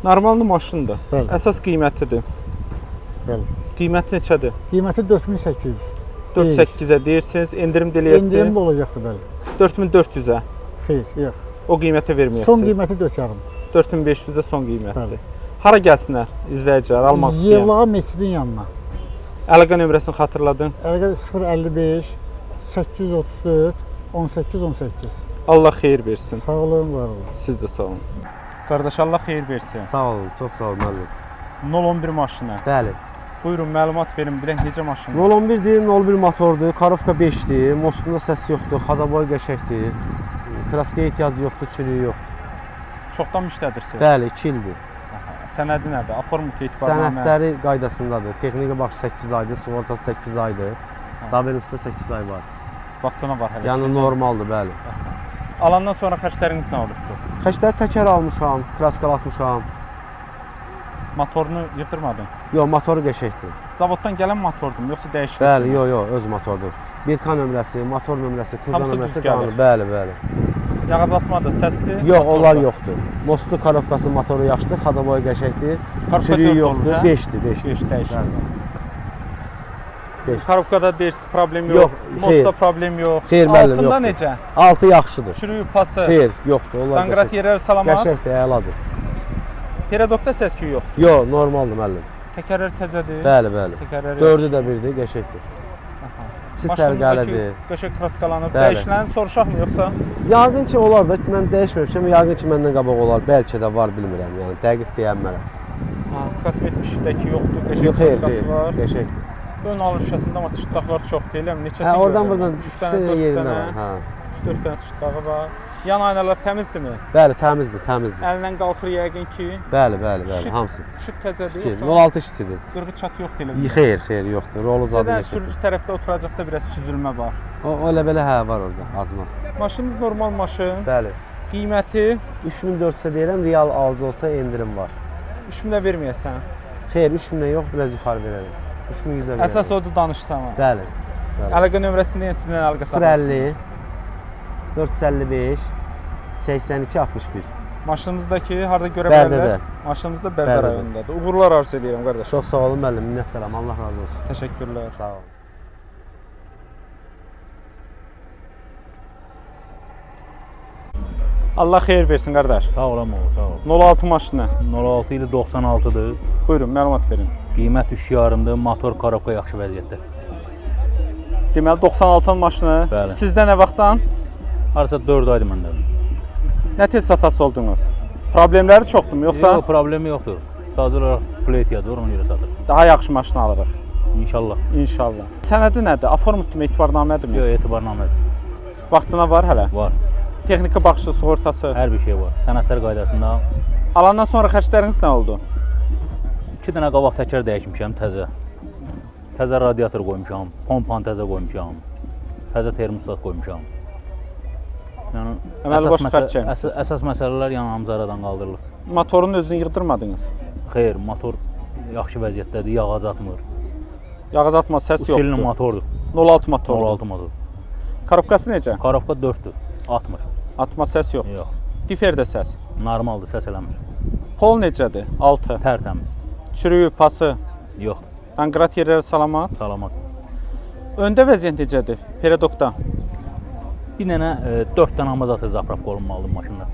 Normallı maşındır. Bəli. Əsas qiymətidir. Bəli. Qiyməti neçədir? Qiyməti 4800. 4-8-ə deyirsiniz, endirim diləyəsiniz. İndirim də olacaqdı bəli. 4400-ə. Xeyr, yox. O qiymətə verməyəsiniz. Son qiyməti 4,5. 4500-də son qiymətdir. Bəli. Hara gəlsinlər izləyicilər, almaq istəyən? Yevlağa məscidin yanına. Əlaqə nömrəsini xatırladın. Əlaqə 055 834 1818. Allah xeyir versin. Sağ olun, var olun. Siz də sağ olun. Qardaş, Allah xeyir versin. Sağ olun, çox sağ olun müəllim. 011 maşını. Bəli. Buyurun, məlumat verin, bilək necə maşındır? 011-dir, 01 motordur, Karovka 5-dir, mostunda səs yoxdur, xadaboy qəşəkdir. Kraskaya ehtiyac yoxdur, çürüyü yoxdur. Çoxdan mı işlədirsiniz? Bəli, 2 ildir. Sənədi nədir? Aformut etibarnamə. Sənədləri qaydasındadır. Texniki bax 8 aydır, sığortası 8 aydır. Dabelusda 8 ay var. Vaxtına var hələ. Yəni normaldır, bəli. Alandan sonra xərcləriniz nə olubdu? Xəçlər təkər almışam, kraskalatmışam. Motorunu yığdırmadın? Yox, motoru qəşəkdir. Zavoddan gələn motordurmu, yoxsa dəyişik? Bəli, yox, öz motordur. 1K nömrəsi, motor nömrəsi, kuza Hamısı düz nömrəsi gəlir. qanun. Bəli, bəli. Yağ azaltmadır, səsdir? Yox, onlar yoxdur. Mostlu karovkası motoru yaxşıdır, xadaboy qəşəkdir. Karovka Çürüyü dörd yoxdur, olur, hə? 5-dir, 5-dir. 5 dəyişik. Beş. Karovkada deyirsiz, problem Yox, yox. xeyr. Mostda problem yox. Xeyr, müəllim, Altında yoxdur. necə? Altı yaxşıdır. Çürüyü, pası, Xeyr, yoxdur, onlar danqrat yerləri salamat. Qəşəkdir, əladır. Periodokda səs küyü yox. Yox, normaldır müəllim. Təkərlər təzədir. Bəli, bəli. Təkərlər Dördü də birdir, qəşəkdir. Çi sərgəlidir. Qəşəng kraskalanıb. Bəli. Dəyişiləni soruşaqmı yoxsa? Yəqin ki, olar da, mən dəyişməmişəm, yəqin ki, məndən qabaq olar. Bəlkə də var, bilmirəm, yəni dəqiq deyənmərəm. Ha, kosmetik işdəki yoxdur, qəşəng Yox, xeyr, kraskası xeyr, var. qəşəkdir. Ön alış şüşəsində amma çıxdaqlar çox deyiləm. Neçəsi Hə, oradan görürəm? buradan Üç 3 dənə, dənə dörd yerində dənə, var, hə. 3-4 dənə çıxdağı var. Yan aynalar təmizdirmi? Bəli, təmizdir, təmizdir. Əlindən qalxır yəqin ki. Bəli, bəli, bəli, Şık. hamısı. Şık təzədir İki, yoxsa? 06 iştidir. Qırğı çat yox deyiləm. Xeyr, xeyr, yoxdur. Rolu zadı Sizdə yaşır. sürücü tərəfdə oturacaqda biraz süzülmə var. O elə belə hə var orada, azmaz. Maşınınız normal maşın. Bəli. Qiyməti 3400 deyirəm, real alıcı olsa endirim var. 3000-də verməyəsən. Xeyr, 3000 yox, biraz yuxarı verərəm. 3100-ə verərəm. Əsas odur danışsam. Bəli. Bəli. Əlaqə nömrəsini deyən sizinlə əlaqə 050 455 82 61. Maşınınızdakı harda görə Bərdədə. bilərlər? Maşınınızda Bərdə Bərdədə. rayonundadır. Uğurlar arzu edirəm qardaş. Çox sağ olun müəllim, minnətdaram. Allah razı olsun. Təşəkkürlər. Sağ olun. Allah xeyir versin qardaş. Sağ olun, sağ ol. 06 maşını. 06 ili 96-dır. Buyurun, məlumat verin. Qiymət 3,5-dır. Motor karovka yaxşı vəziyyətdə. Deməli 96 maşını. Bəli. Sizdə nə vaxtdan? Harasa 4 aydır məndə. Nə tez satası oldunuz? Problemləri çoxdurmu yoxsa Yox, problemi yoxdur. Sadəcə olaraq pula ehtiyacı var, ona görə satır. daha yaxşı maşın alırıq? İnşallah. İnşallah. Sənədi nədir? Aformutmu, etibarnamədirmi? Yox, etibarnamədir. Vaxtına var hələ? Var. Texniki baxışı, sığortası. Hər bir şey var. Sənədlər qaydasında. Alandan sonra xərcləriniz nə oldu? 2 dənə qabaq təkər dəyişmişəm təzə. Təzə radiator qoymuşam, pompanı təzə qoymuşam. Təzə termostat qoymuşam. Yəni Əməli boş fərq çəkmisiniz. əsas məsələlər yəni hamzaradan qaldırılır. Motorun özünü yığdırmadınız. Xeyr, motor yaxşı vəziyyətdədir, yağ azatmır. Yağ azaltma səs Usilli yoxdur. motordur. 06 motor. 06 motor. Korobkası necə? Korobka 4-dür, atmır. Atma səs yox. Yox, Diferdə səs. normaldır, səs eləmir. Pol necədir? 6. Tərtəmiz. Çürüyü, pası, Yox, anqrat yerləri salamat. salamat. Öndə vəziyyət necədir? Peredokda. Bir dənə 4 dənə amazatır zapravka olunmalıdır maşında.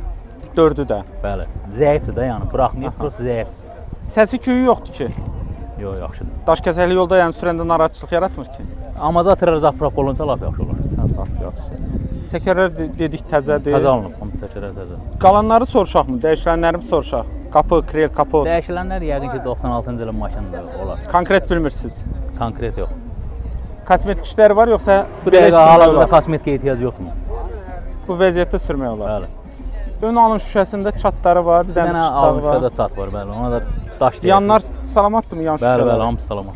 4-ü də. Bəli. Zəifdir də yəni, buraxmayıb, prosta zəif. Səsi küyü yoxdur ki. Yox, yaxşıdır. Daş kəsəkli yolda yəni sürəndə narahatçılıq yaratmır ki. Amazatırlar zapravka olunsa lap yaxşı olur. Yaxşı. Təkərlər dedik təzədir. Təzə alınıb, onu təkrar təzə. Qalanları soruşaqmı? Dəyişilənləri mi soruşaq? Qapı, krel, kapot. Dəyişilənlər yəqin ki 96-cı ilin maşınıdır olar. Konkret bilmirsiniz. Konkret yox. Kosmetik işləri var yoxsa Bu belə dəqiqə istəyirlər hal-hazırda var? kosmetika ehtiyac yoxdur. Bu vəziyyətdə sürmək olar. Bəli. Ön alım şüşəsində çatları var, bir Bir dənə dənə çatları var. almışda çat var, bəli. Ona da daş deyir. Yanlar salamatdırmı yan Bəli, şüşələr? bəli, hamısı salamat.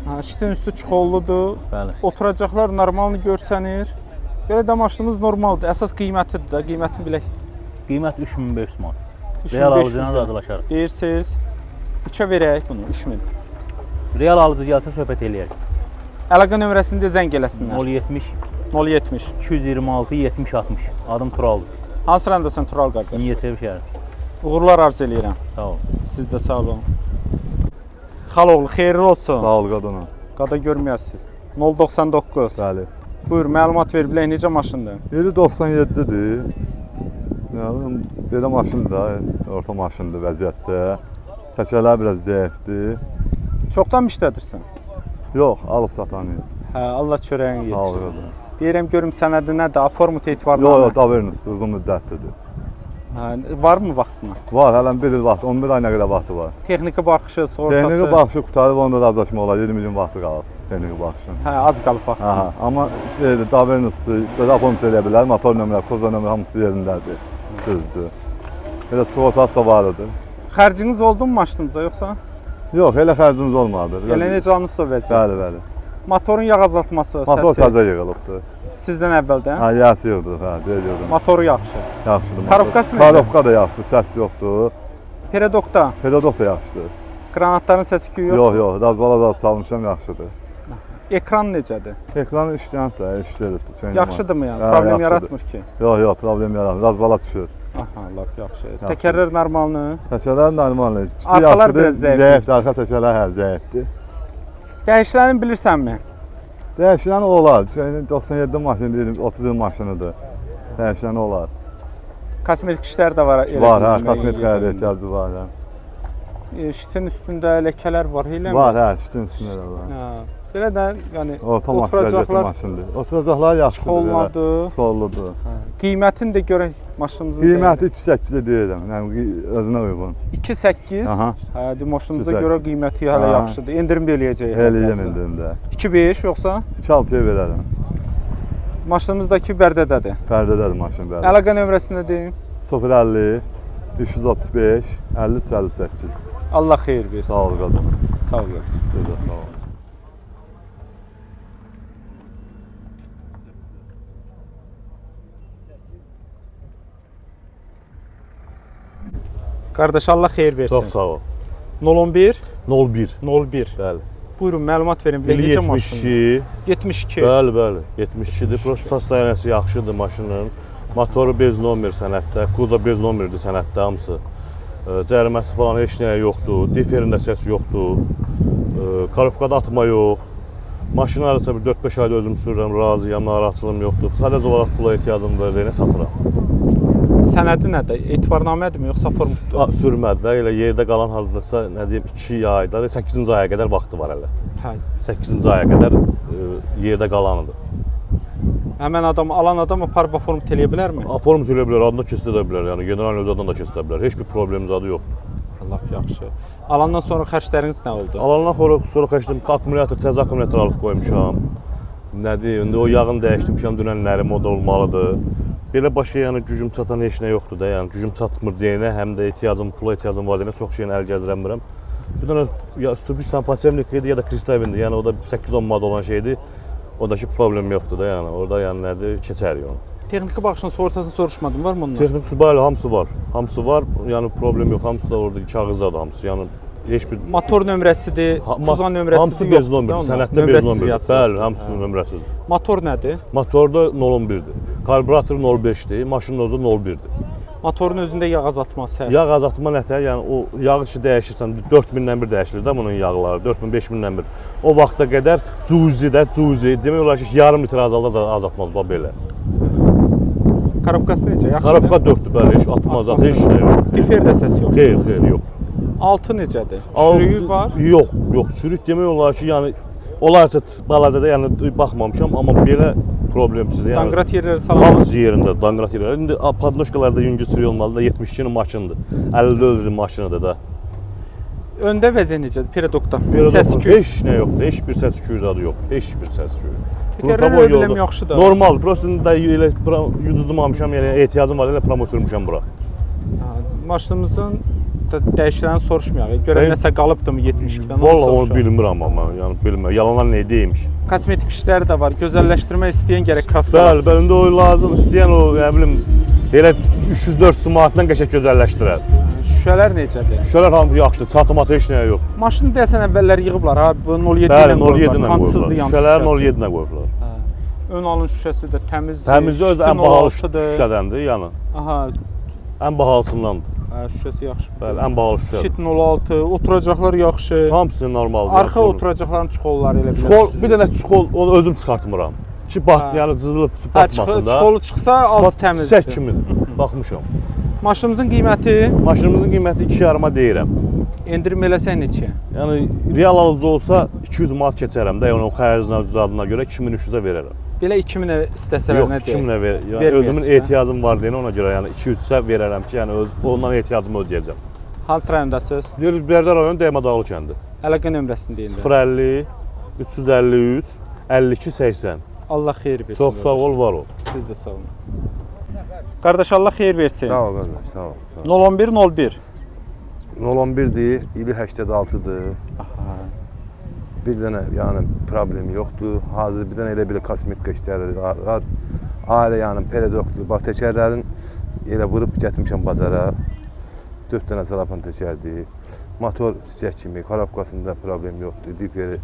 Ha, şitin üstü çuxolludur. Bəli. Oturacaqlar normalni görsənir. Belə də maşınımız normaldır. Əsas qiymətidir də, qiymətini bilək. Qiymət 3500 manat. 3500 Real alıcıyla razılaşarıq. Deyirsiniz. 3-ə verək bunu, 3000. Real alıcı gəlsə söhbət eləyərik. Əlaqə nömrəsini də zəng eləsinlər. 070 070. 226 70 60. Adım Turaldır. Hansı rayondasan Tural qardaş? Mingəçevir şəhəri. Uğurlar arzu eləyirəm. Sağ ol. Siz də sağ olun. Xaloğlu, xeyirli olsun. Sağ ol qadına. Qada görməyəsiniz. 099. Bəli. Buyur, məlumat ver bilək necə maşındır? 797-dir. Nə bilim, belə maşındır da, orta maşındır vəziyyətdə. Təkərlər biraz zəifdir. Çoxdan mı işlədirsən? Yox, alıb satanıyım. Hə, Allah çörəyin Sağ ol yetirsin. qadına. Deyirəm görüm sənədi nədir? Formut etibarlı. Yox, yox, davernus uzun müddətlidir. Hə, var mı vaxtına? Var, hələn 1 il vaxtı, 11 ay nə qədər vaxtı var. Texniki baxışı, sığortası. Texniki baxışı qutarıb, onda razılaşma olar, 20 gün vaxtı qalıb texniki baxışın. Hə, az qalıb vaxtı. Aha, amma şeydir, davernusdur, istədə apont eləyə bilər, motor nömrə, koza nömrə hamısı yerindədir, düzdür. Elə sığortası var idi. Xərciniz oldu mu maşınımıza yoxsa? Yox, elə xərcimiz olmadı. Elə necə almışsa vəziyyət? Bəli, bəli. Motorun yağ azaltması, Motor səsi. təzə yığılıbdır. Sizdən əvvəldən? Hə, yəsi yığdıq, hə, deyildim. Motoru yaxşı. Yaxşıdır. Korobkası necə? Korobka da yaxşı, səs yoxdur. Peredokda. Pedodok da yaxşıdır. Qranatların səsi küyü yox. Yox, yox, razvala da salmışam, yaxşıdır. Ekran necədir? Ekran işləyən də, işləyirdi. Yaxşıdırmı yəni? Problem yaratmır ki. Yox, yox, problem yaratmır. Razvala düşür. Aha, lap yaxşı. Təkərlər normaldır. Təkərlər normaldır. İkisi Arxalar yaxşıdır, biraz zəifdir. zəifdir, arxa təkərlər hə, zəifdir. Dəyişiləni bilirsənmi? Dəyişilən olar. 97 maşındır, 30 il maşınıdır. Dəyişilən olar. Kosmetik işlər də var. elə Var, hə, bilmən kosmetikaya yerində. ehtiyacı var, hə. Şitin üstündə ləkələr var, eləmi? Var, hə, şitin üstündə də var. Hə. Belə də yəni Orta maşın vəziyyətli maşındır. Oturacaqlar yaxşıdır. olmadı. Solludur. Qiymətini də görək maşınımızın. Qiyməti 2.8-də deyirəm. Yəni özünə uyğun. 2.8. Aha. Hə, maşınımıza 2.8. görə qiyməti hələ Aha. yaxşıdır. Endirim də eləyəcəyik. Eləyəm indirində. 2.5 yoxsa 2.6-ya verərəm. maşınımızdakı bərdədədir. Pərdədədir maşın bəli. Əlaqə nömrəsini deyin. 050 335 53 58. Allah xeyir versin. Sağ ol qadın. Sağ olun. Siz də sağ olun. Qardaş Allah xeyir versin. Çox sağ ol. 011 01. 01. Bəli. Buyurun məlumat verin. Bilək necə maşındır? 72. 72. Bəli, bəli. 72-dir. Prosta dayanəsi yaxşıdır maşının. Motoru bez nomer sənəddə, kuza bez nomerdir sənəddə hamısı. Cəriməsi falan heç nəyə yoxdur. Diferində səs yoxdur. Korobkada atma yox. Maşını arasa bir 4-5 ayda özüm sürürəm, razıyam, narahatçılığım yoxdur. Sadəcə olaraq pula ehtiyacım var, deyənə satıram. Sənədi nədir? Etibarnamədirmi yoxsa formutdur? Sürmədi də, elə yerdə qalan hardasa, nə deyim, 2 ayda, 8-ci aya qədər vaxtı var hələ. Hə. 8-ci aya qədər yerdə qalanıdır. Həmən adam, alan adam parba formut eləyə bilərmi? Formut eləyə bilər, adını keçidə bilər, yəni general özədən də keçidə bilər. Heç bir problem zadı yoxdur. Allah yaxşı. Alandan sonra xərcləriniz nə oldu? Alandan sonra xərclədim, akkumulyator, təzə akkumulyator alıb qoymuşam. Nə deyim, indi o yağını dəyişdirmişəm, dünənlərim o da olmalıdır. Belə başqa yəni gücüm çatan heç nə yoxdur da, yəni gücüm çatmır deyənə, həm də pula ehtiyacım var deyənə çox şeyini əl gəzdirəmirəm. Bir dənə ya Stubisan Paçemnik idi ya da Kristavindi, yəni o da 8-10 manat olan şeydir. Odakı problem yoxdur da, yəni orada yəni nədir, keçərik onu. Texniki baxışın sığortasını soruşmadım, varmı onlar? Texniki bəli, hamısı var. Hamısı var. Yəni problem yox. Hamısı da orada kağızdadır hamısı. Yəni heç bir Motor nömrəsidir, kuzan nömrəsidir. hamısı bez nömrədir. Sənəddə bez nömrədir. Bəli, hamısı nömrəsidir. Motor nədir? Motorda 011-dir. Karburator 05-dir, maşının özü 01-dir. Motorun özündə yağ azaltması hər. Yağ azaltma nətər? Yəni o yağı ki dəyişirsən, 4000-dən bir dəyişilir də bunun yağları, 4000, 5000-dən bir. O vaxta qədər cüzi demək olar ki, yarım litr azaltmaz bax belə. Korobkası necə? Yaxşıdır. Korobka 4-dür, bəli, heç atmaz, heç nə yox. Diferdə səs yox. Xeyr, yox. Altı necədir? Çürüyü var? Yox, çürük demək olar ki, yəni olarsa balacada yəni baxmamışam, amma belə problemsiz. Yəni Danqrat yerləri sağlam. Hamısı yerində, danqrat yerləri. İndi podnoşkalarda yüngül sürü olmalıdır, 72-nin maşınıdır. 54-ün maşınıdır da. Öndə vəziyyət necədir? Peredokda. Səs heç nə yoxdur, heç bir səs küyü zadı yox, heç bir səs küyü. Təkərlər biləm yaxşıdır. Normal, prosta da elə yuduzdurmamışam, yəni ehtiyacım var, elə promotörmüşəm bura. Maşınımızın dəyişiləni soruşmayaq. Görən nəsə qalıbdımı 72-dən? Vallahi onu bilmirəm amma, yəni bilmirəm. Yalanlar nə deymiş. Kosmetik işləri də var. Gözəlləşdirmək istəyən gərək kaska alsın. Bəli, indi o lazım istəyən o, nə bilim, elə 300-400 manatdan qəşəng gözəlləşdirər. Şüşələr necədir? Şüşələr hamısı yaxşıdır, çatı-matı heç nəyə yox. Maşını desən əvvəllər yığıblar, ha, bu 07 ilə qoyublar. Şüşələr 07 ilə qoyublar. Ön alın şüşəsi də təmizdir. Təmizdir, öz ən bahalı şüşədəndir, yəni. Aha. Ən bahalısındandır. Şüşəsi yaxşı. Bəli, ən bahalı şüşədir. Şit 06, oturacaqlar yaxşı. Hamısı normaldır. Arxa oturacaqların çuxolları elə bilir. Bir dənə çuxol, onu özüm çıxartmıram. Ki bax, yəni cızılıb batmasın da. Çuxolu çıxsa altı təmizdir. Çiçək kimidir. Baxmışam. Maşınımızın qiyməti? Maşınımızın qiyməti 2,5-a deyirəm. Endirim eləsən neçəyə? Yəni real alıcı olsa 200 manat keçərəm də, yəni o xərclə zadına görə 2300-ə verərəm. Belə 2000-ə istəsələr nə deyir? Yox, 2000-ə ver. Yəni özümün ehtiyacım var deyən ona görə, yəni 200-ə verərəm ki, yəni ondan ehtiyacımı ödəyəcəm. Hansı rayondasınız? Bərdə rayonu Dəymə Dağlı kəndi. Əlaqə nömrəsini deyin. 050 353 52 80. Allah xeyir versin. Çox sağ ol, var ol. Siz də sağ olun. Qardaş Allah xeyir versin. Sağ ol qardaş, sağ ol. 011 011-dir, ili 86-dır. Bir dənə yəni problem yoxdur. Hazır bir dənə elə belə kosmetika işləri var. Ailə yəni peredokdur. Bax təkərlərin elə vurub gətirmişəm bazara. 4 dənə salapan təkərdir. Motor çiçək kimi, korobkasında problem yoxdur. Diperi.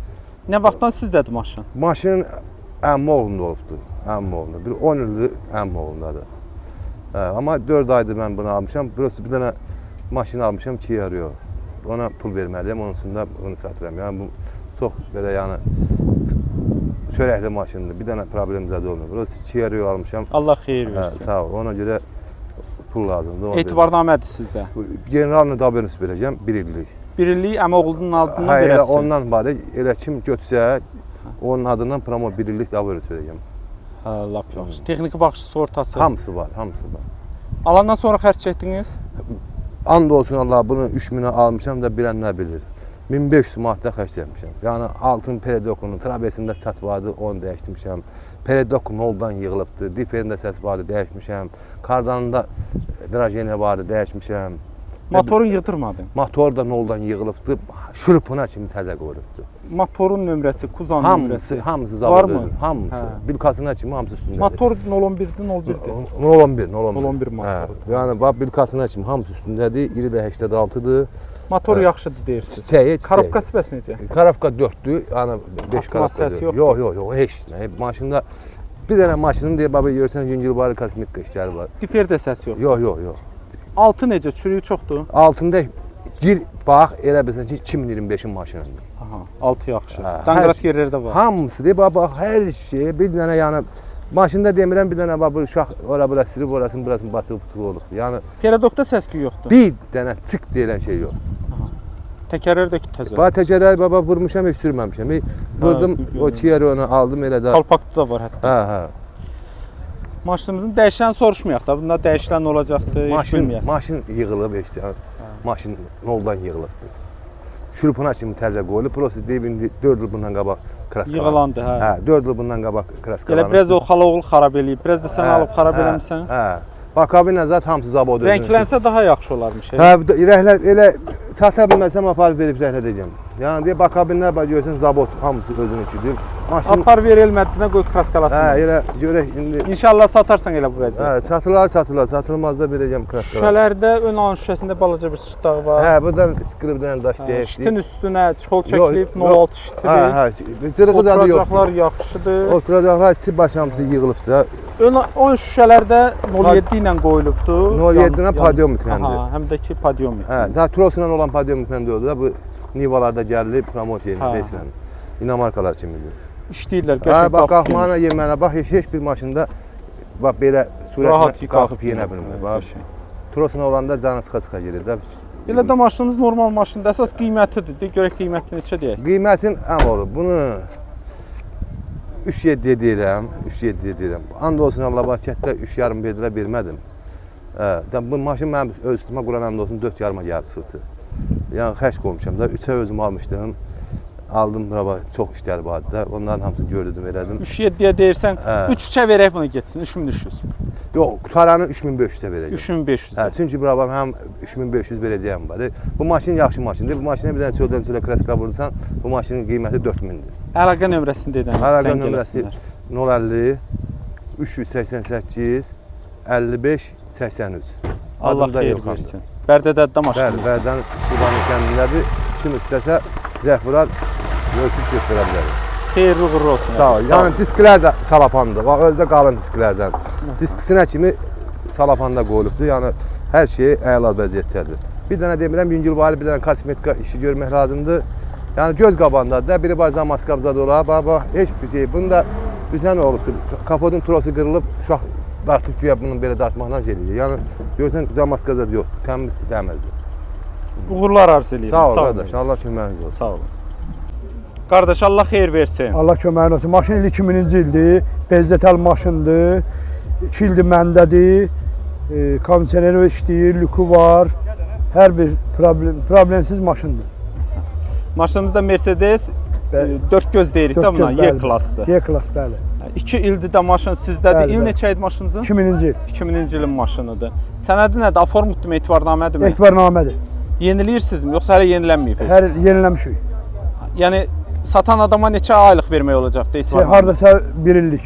Nə vaxtdan sizdədir maşın? Maşın əmmi oğlunda olubdur. Əmmi oğlunda. Bir 10 ildir əmmi oğlundadır. Amma 4 aydır mən bunu almışam. Burası bir dənə maşın almışam ki yarıyor. Ona pul verməliyəm, onun üçün də bunu satıram. Yəni bu çox belə yəni çörəkli maşındır. Bir dənə problem zədə olmuyor. Burası 2 yarıyor almışam. Allah xeyir versin. Sağ ol. Ona görə pul lazımdır. Etibarnamədir sizdə. Generalını davranış verəcəm 1 illik. 1 illik əmoğlunun adından verəsiniz. verəsiniz. Ondan bari elə kim götürsə onun adından promo 1 illik davranış verəcəm. Hə, lap yaxşı. Texniki baxışı sığortası. Hamısı var, hamısı var. Alandan sonra xərc çəkdiniz? And olsun Allah, bunu 3000-ə almışam da bilənlər bilir. 1500 manatdan xərcləmişəm. Yəni altın peredokunun trabesində çat vardı, onu dəyişdirmişəm. Peredokun oldan yığılıbdı, diperində səs vardı, dəyişmişəm. Kardanında drajeniya vardı, dəyişmişəm. Motorun yığdırmadın? Motor da noldan yığılıbdı, şurupuna kimi təzə qoyulubdu. Motorun nömrəsi, kuzan nömrəsi. Hamısı zavod özü, hamısı. Bilkasına kimi hamısı üstündədir. Motor 011-dir, 01-dir. 011 motor. Yəni bax bilkasına kimi hamısı üstündədir, iri də 86-dır. Motor yaxşıdır deyirsiniz. Çiçəyi. Korobkası bəs necə? Korobka 4-dür, yəni 5 korobkadır. Yox, heç nə. Maşında bir dənə maşının deyə baba görsən yüngül var, kosmetika işləri var. Diferdə səs yox. Yox. Altı necə? Çürüyü çoxdur? Altında gir, bax, elə bilsən ki 2025-in maşınıdır. Aha, altı yaxşı. Danqrat yerləri də var. Hamısı deyə bax, hər şey bir dənə yəni maşında demirəm bir dənə bax bu uşaq ora bura silib orasını burasını batıb tutuq olub. Yəni peredokda səs-küy yoxdur. Bir dənə çık deyilən şey yox. Təkərlər də təzə. Bax təkərlər baba vurmuşam, heç sürməmişəm. Vurdum, o çiyəri onu aldım elə də. Kalpakda da var hətta. Hə. Maşınımızın dəyişən soruşmayaq da. Bunda dəyişilən olacaqdı, heç bilməyəsiniz. Maşın yığılıb heç. Maşın noldan yığılıbdı. Şurupuna kimi təzə qoyulub. Prosta deyib indi 4 il bundan qabaq kraskalandı. Yığılandı, hə. Hə, 4 il bundan qabaq kraskalandı. Elə biraz o xalaoğlu xarab eləyib, biraz da sən alıb xarab eləmisən. Hə. Bax kabinə zət hamısı zavod özünün. Rənglənsə daha yaxşı olarmış. Hə, rəhlər elə sata bilməsəm aparıb verib rəhlədəcəm. Yəni deyə bax kabinlər bax görsən zavod hamısı özününkidir. maşın Apar ver elmədinə qoy kraskalasın. hə elə görək indi İnşallah satarsan elə bu vəziyyətdə. satırlar, satılmaz da verəcəm kraskalar. Şüşələrdə ön alın şüşəsində balaca bir şıtdağı var. Hə, buradan skripdən daş dəyişdi. Şitin üstünə çixol çəkilib 06 şitidir. Hə, cırığı zadı yox. Oturacaqlar yaxşıdır. Oturacaqlar içi başamızı yığılıb da. Ön şüşələrdə 07 ilə qoyulubdur. 07 ilə podium yükləndir. Həm də ki podium yükləndir. Hə, daha trosla olan podium yükləndir oldu da bu Nivalarda gəlib promosiya edilib. İnamarkalar kimidir. İşləyirlər, Hə, bax qalxmağına yemənə bax heç bir maşında bax belə Rahat sürətlə qalxıb yenə bilmir. Bax trosla olanda canı çıxa gedir də. Elə də maşınımız normal maşındır. Əsas qiymətidir. Görək qiyməti neçə deyək. Qiymətin əm olur. Bunu 3.7 deyirəm, 3.7 deyirəm. And olsun Allah Bakətdə 3.5 verdilə vermədim. Bu maşın mənim öz üstümə quran and olsun 4.5-a gəldi sıxtı. Yəni xərc qoymuşam da 3-ə özüm almışdım. Aldım bura çox işlər vardı da. Onların hamısını gördüm, elədim. 3.7-yə deyirsən, 3-3-ə verək buna getsin, 3300. Yox, qutaranı 3500-ə verəcəm. 3500. Hə, çünki bura həm 3500 verəcəyəm var. Bu maşın yaxşı maşındır. Bu maşına bir dənə çöldən kraska vurursan, bu maşının qiyməti 4000-dir. Əlaqə nömrəsini dedən. Əlaqə nömrəsi 050 388 55 83. Allah xeyir versin. Bərdədədə maşın. Bəli, Bərdən Sudanın kəndindədir. Kim istəsə zəh vurar, görüşüb göstərə bilər. Xeyirli uğurlu olsun. Sağ ol. Yəni disklər də salafandır. Bax özdə qalın disklərdən. Diskisinə kimi salafanda qoyulubdur. Yəni hər şey əla vəziyyətdədir. Bir dənə demirəm, yüngülvari bir dənə kosmetika işi görmək lazımdır. Yəni göz qabağındadır da, biri bazen maskabzada olar. Bax, heç bir şey. Bunda bizə nə olubdur? Kapodun trosu qırılıb, uşaq dartıb güya bunun belə dartmaqla gedir. Yəni görsən zamaskazada yox, təmiz dəmirdir. Uğurlar arzu edirəm. Sağ ol qardaş, Allah köməyiniz olsun. Sağ olun. Qardaş, Allah xeyir versin. Allah köməyin olsun. Maşın il 2000-ci ildir. Bezdətəl maşındır. 2 ildir məndədir. Kondisioneri işləyir, lüku var. Hər bir problemsiz maşındır. Maşınımızda Mercedes 4 göz deyirik də buna, Y-klassdır. Y-klass, bəli. 2 ildir də maşın sizdədir. İl neçə idi maşınınızın? 2000-ci il. 2000-ci ilin maşınıdır. Sənədi nədir? Aformutdum, etibarnamədirmi? Etibarnamədir. Yeniləyirsinizmi, yoxsa hələ yenilənməyib? Hər yeniləmişik. Yəni satan adama neçə aylıq vermək olacaq deyirsən? Hardasa 1 illik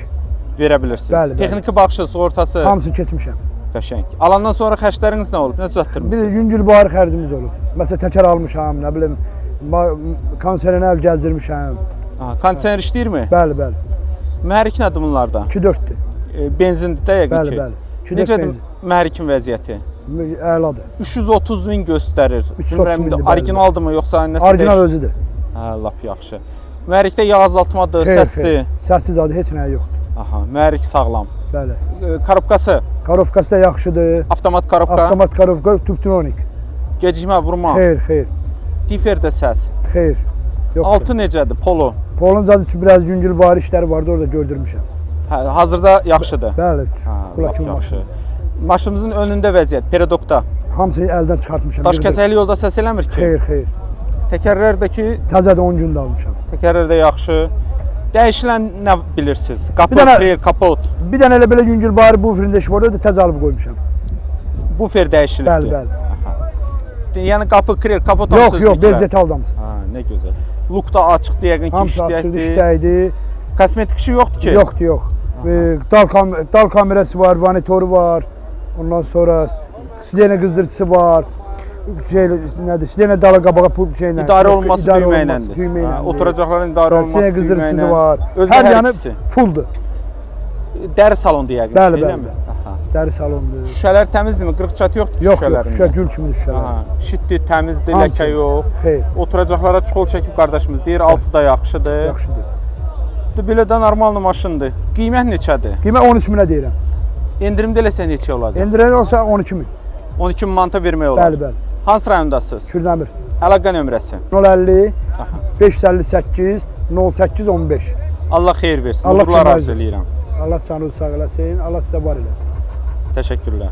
verə bilirsiniz. Bəli, bəli. Texniki baxışı, sığortası hamısını keçmişəm. Qəşəng. Alandan sonra xərcləriniz nə olub? Nə düzəltdirmisiniz? Bir yüngülvari xərcimiz olub. Məsələn, təkər almışam, nə bilim, kondisioneri əl gəzdirmişəm. Kondisioner işləyirmi? Bəli, bəli. Mühərrik nədir bunlarda? 2.4-dür. Benzindir də yəqin ki. Bəli, bəli. Necədir mühərrikin vəziyyəti? Əladır. 330 min göstərir. 330 mindir. Orijinaldırmı yoxsa nəsə? Orijinal özüdür. Hə, lap yaxşı. Mühərrikdə yağ azaltmadır, səsdir. Səssiz adı heç nə yoxdur. Aha, mühərrik sağlam. Bəli. Korobkası? Korobkası da yaxşıdır. Avtomat korobka? Avtomat korobka, tubtronik. Gecikmə, vurma? Xeyr, xeyr. Diperdə səs? Xeyr. Yoxdur. Altı necədir? Polo? Polun zadı biraz yüngülvari işləri vardı, orada gördürmüşəm. Hə, hazırda yaxşıdır. Bəli. Lap yaxşı. Maşınımızın önündə vəziyyət, peredokda. Hamısını əldən çıxartmışam. Daş kəsəkli yolda səs eləmir ki? Xeyr, xeyr. Təkərlərdəki? Təzədə 10 gündə almışam. Təkərlər də yaxşı. Dəyişilən nə bilirsiniz? Qapı, kapot. Bir dənə elə belə yüngülvari buferində iş var, da təzə alıb qoymuşam. Bufer dəyişilibdir? Bəli, bəli. Yəni qapı, krel, kapot yox, yox, bezdət aldamız. Ha, nə gözəl. Luk da açıq deyəqin ki, hamısı açıq işdəydi. Kosmetik işi yoxdur ki? Yoxdur, yox. Dal kamerası var, vanitoru var. Ondan sonra silene qızdırıcısı var. Silene dalı qabağa şeylə. İdarə olması düyməylədir. Oturacaqların idarə olması silene qızdırıcısı var. Özü hər yanı fulldur. Dəri salondur yəqin. Bəli, bəli. Dəri salondur. Şüşələr təmizdirmi? Qırıq çatı yoxdur şüşələrində? Yox, şüşə gül kimi şüşələr. Şitdir, təmizdir, ləkə yox. Xeyr. Oturacaqlara çuxol çəkib qardaşımız deyir, altı da yaxşıdır. Yaxşıdır. Belə də normallı maşındır. Qiymət neçədir? Qiymət 13 minə deyirəm. Endirimdə eləsə neçə olacaq? Endirimdə olsa 12 min. 12 min manata vermək olar? Bəli, bəli. Hansı rayondasınız? Kürdəmir. Əlaqə nömrəsi? 050 558 08 15. Allah xeyir versin. Allah Uğurlar arzu eləyirəm. Allah sağ eləsin, Allah sizə var eləsin. Təşəkkürlər.